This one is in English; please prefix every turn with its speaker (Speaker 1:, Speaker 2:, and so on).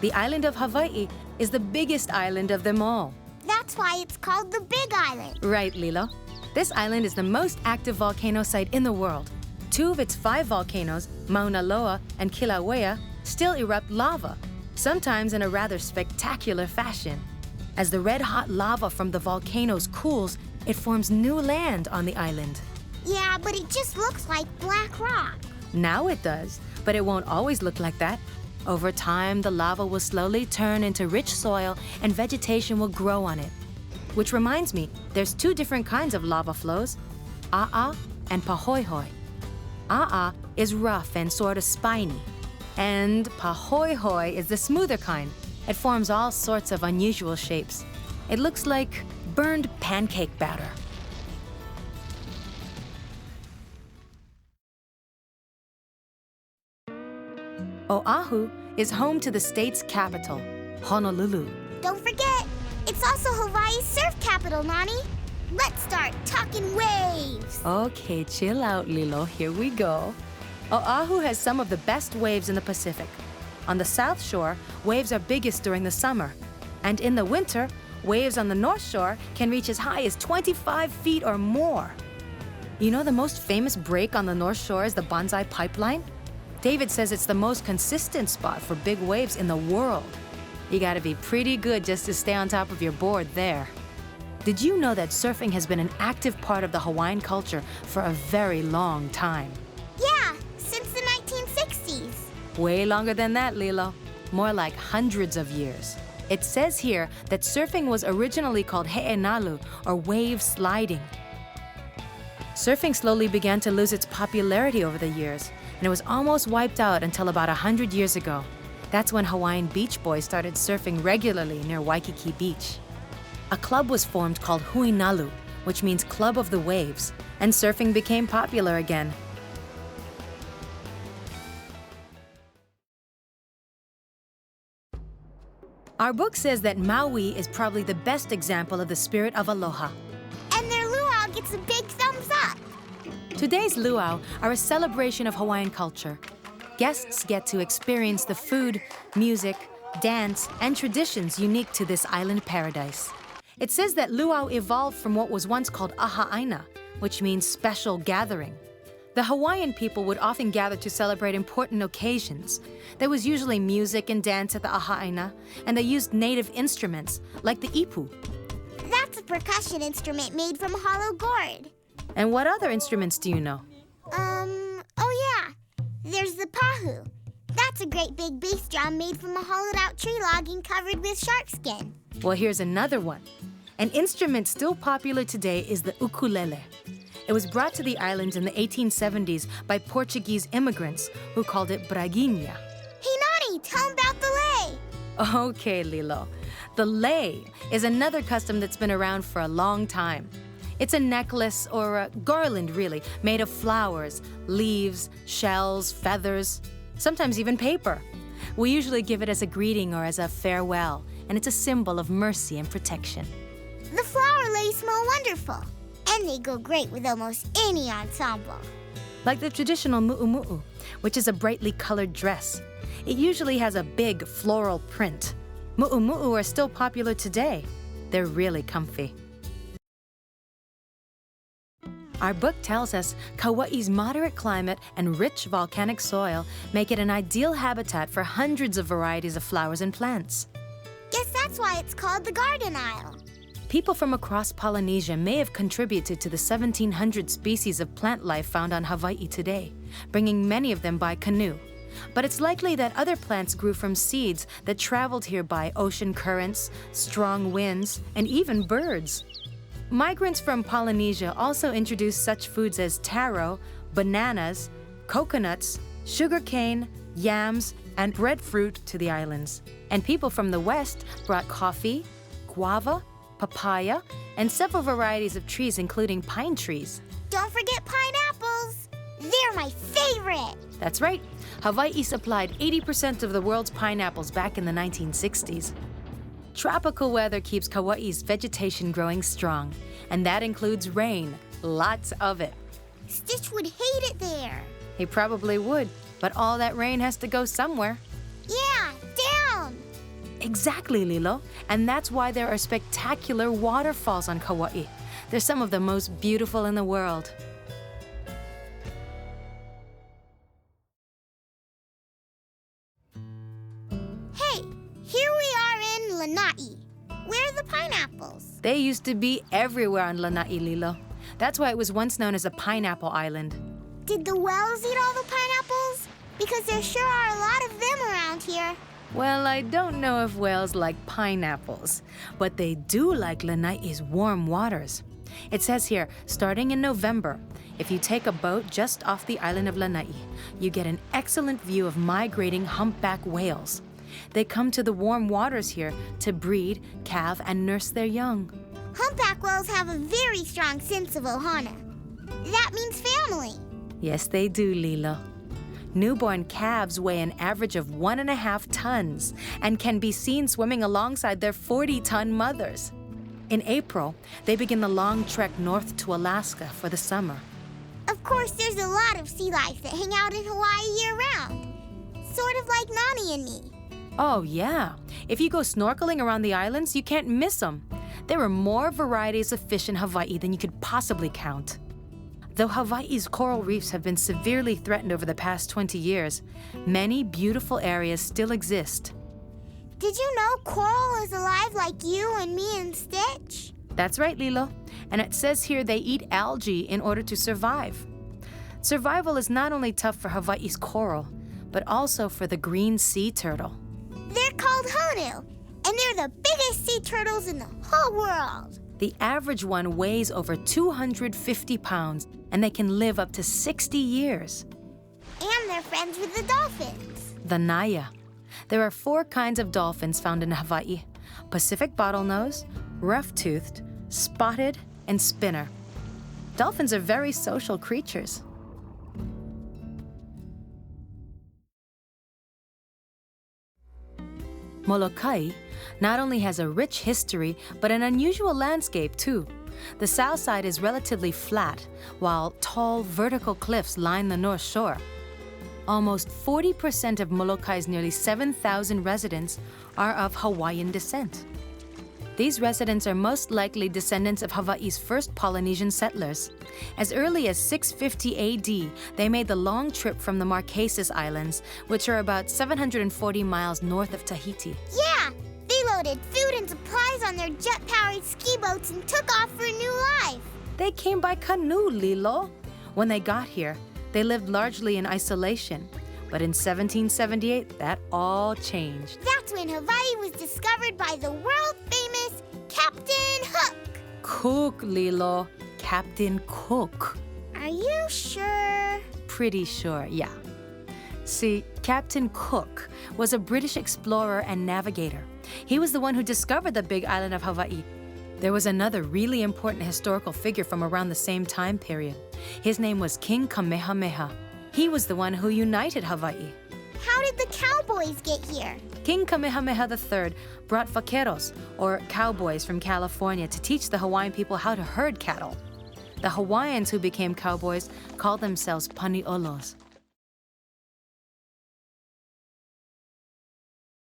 Speaker 1: The island of Hawaii is the biggest island of them all.
Speaker 2: That's why it's called the Big Island.
Speaker 1: Right, Lilo. This island is the most active volcano site in the world. 2 of its 5 volcanoes, Mauna Loa and Kilauea, still erupt lava, sometimes in a rather spectacular fashion. As the red-hot lava from the volcanoes cools, it forms new land on the island.
Speaker 2: Yeah, but it just looks like black rock.
Speaker 1: Now it does, but it won't always look like that. Over time, the lava will slowly turn into rich soil and vegetation will grow on it. Which reminds me, there's 2 different kinds of lava flows, a'a and pahoihoi. A'a is rough and sort of spiny, and pahoihoi is the smoother kind. It forms all sorts of unusual shapes. It looks like burned pancake batter. Oahu is home to the state's capital, Honolulu.
Speaker 2: Don't forget, it's also Hawaii's surf capital, Nani. Let's start talking waves.
Speaker 1: Okay, chill out, Lilo. Here we go. Oahu has some of the best waves in the Pacific. On the south shore, waves are biggest during the summer. And in the winter, waves on the north shore can reach as high as 25 feet or more. You know the most famous break on the north shore is the Banzai Pipeline? David says it's the most consistent spot for big waves in the world. You gotta be pretty good just to stay on top of your board there. Did you know that surfing has been an active part of the Hawaiian culture for a very long time?
Speaker 2: Yeah, since the 1960s.
Speaker 1: Way longer than that, Lilo. More like hundreds of years. It says here that surfing was originally called he'enalu, or wave sliding. Surfing slowly began to lose its popularity over the years, and it was almost wiped out until about 100 years ago. That's when Hawaiian beach boys started surfing regularly near Waikiki Beach. A club was formed called Huinalu, which means Club of the Waves, and surfing became popular again. Our book says that Maui is probably the best example of the spirit of aloha.
Speaker 2: And their luau gets a big thumbs up.
Speaker 1: Today's luau are a celebration of Hawaiian culture. Guests get to experience the food, music, dance, and traditions unique to this island paradise. It says that luau evolved from what was once called aha'aina, which means special gathering. The Hawaiian people would often gather to celebrate important occasions. There was usually music and dance at the aha'aina, and they used native instruments, like the ipu.
Speaker 2: That's a percussion instrument made from hollow gourd.
Speaker 1: And what other instruments do you know?
Speaker 2: Oh yeah, there's the pahu. That's a great big bass drum made from a hollowed-out tree log and covered with shark skin.
Speaker 1: Well, here's another one. An instrument still popular today is the ukulele. It was brought to the islands in the 1870s by Portuguese immigrants who called it braguinha.
Speaker 2: Hey, Nani, tell him about the lei.
Speaker 1: Okay, Lilo. The lei is another custom that's been around for a long time. It's a necklace, or a garland really, made of flowers, leaves, shells, feathers, sometimes even paper. We usually give it as a greeting or as a farewell, and it's a symbol of mercy and protection.
Speaker 2: The flower leis smell wonderful, and they go great with almost any ensemble.
Speaker 1: Like the traditional mu'umu'u, which is a brightly colored dress. It usually has a big floral print. Mu'umu'u are still popular today. They're really comfy. Our book tells us Kauai's moderate climate and rich volcanic soil make it an ideal habitat for hundreds of varieties of flowers and plants.
Speaker 2: Guess that's why it's called the Garden Isle.
Speaker 1: People from across Polynesia may have contributed to the 1,700 species of plant life found on Hawaii today, bringing many of them by canoe. But it's likely that other plants grew from seeds that traveled here by ocean currents, strong winds, and even birds. Migrants from Polynesia also introduced such foods as taro, bananas, coconuts, sugarcane, yams, and breadfruit to the islands. And people from the west brought coffee, guava, papaya, and several varieties of trees, including pine trees.
Speaker 2: Don't forget pineapples. They're my favorite.
Speaker 1: That's right. Hawaii supplied 80% of the world's pineapples back in the 1960s. Tropical weather keeps Kauai's vegetation growing strong, and that includes rain, lots of it.
Speaker 2: Stitch would hate it there.
Speaker 1: He probably would, but all that rain has to go somewhere.
Speaker 2: Yeah, down.
Speaker 1: Exactly, Lilo. And that's why there are spectacular waterfalls on Kauai. They're some of the most beautiful in the world.
Speaker 2: Hey, here we are in Lanai. Where are the pineapples?
Speaker 1: They used to be everywhere on Lanai, Lilo. That's why it was once known as a pineapple island.
Speaker 2: Did the whales eat all the pineapples? Because there sure are a lot of them around here.
Speaker 1: Well, I don't know if whales like pineapples, but they do like Lanai's warm waters. It says here, starting in November, if you take a boat just off the island of Lanai, you get an excellent view of migrating humpback whales. They come to the warm waters here to breed, calve, and nurse their young.
Speaker 2: Humpback whales have a very strong sense of ohana. That means family.
Speaker 1: Yes, they do, Lilo. Newborn calves weigh an average of 1.5 tons and can be seen swimming alongside their 40-ton mothers. In April, they begin the long trek north to Alaska for the summer.
Speaker 2: Of course, there's a lot of sea life that hang out in Hawaii year-round. Sort of like Nani and me.
Speaker 1: Oh, yeah. If you go snorkeling around the islands, you can't miss them. There are more varieties of fish in Hawaii than you could possibly count. Though Hawaii's coral reefs have been severely threatened over the past 20 years, many beautiful areas still exist.
Speaker 2: Did you know coral is alive like you and me and Stitch?
Speaker 1: That's right, Lilo. And it says here they eat algae in order to survive. Survival is not only tough for Hawaii's coral, but also for the green sea turtle.
Speaker 2: They're called honu, and they're the biggest sea turtles in the whole world.
Speaker 1: The average one weighs over 250 pounds, and they can live up to 60 years.
Speaker 2: And they're friends with the dolphins.
Speaker 1: The Naya. There are 4 kinds of dolphins found in Hawaii: Pacific bottlenose, rough-toothed, spotted, and spinner. Dolphins are very social creatures. Moloka'i not only has a rich history, but an unusual landscape too. The south side is relatively flat, while tall, vertical cliffs line the north shore. Almost 40% of Moloka'i's nearly 7,000 residents are of Hawaiian descent. These residents are most likely descendants of Hawaii's first Polynesian settlers. As early as 650 AD, they made the long trip from the Marquesas Islands, which are about 740 miles north of Tahiti.
Speaker 2: Yeah, they loaded food and supplies on their jet-powered ski boats and took off for a new life.
Speaker 1: They came by canoe, Lilo. When they got here, they lived largely in isolation. But in 1778, that all changed.
Speaker 2: That's when Hawaii was discovered by the world-famous Captain Hook.
Speaker 1: Cook, Lilo. Captain Cook.
Speaker 2: Are you sure?
Speaker 1: Pretty sure, yeah. See, Captain Cook was a British explorer and navigator. He was the one who discovered the big island of Hawaii. There was another really important historical figure from around the same time period. His name was King Kamehameha. He was the one who united Hawaii.
Speaker 2: How did the cowboys get here?
Speaker 1: King Kamehameha III brought vaqueros, or cowboys, from California to teach the Hawaiian people how to herd cattle. The Hawaiians who became cowboys called themselves pani'olos.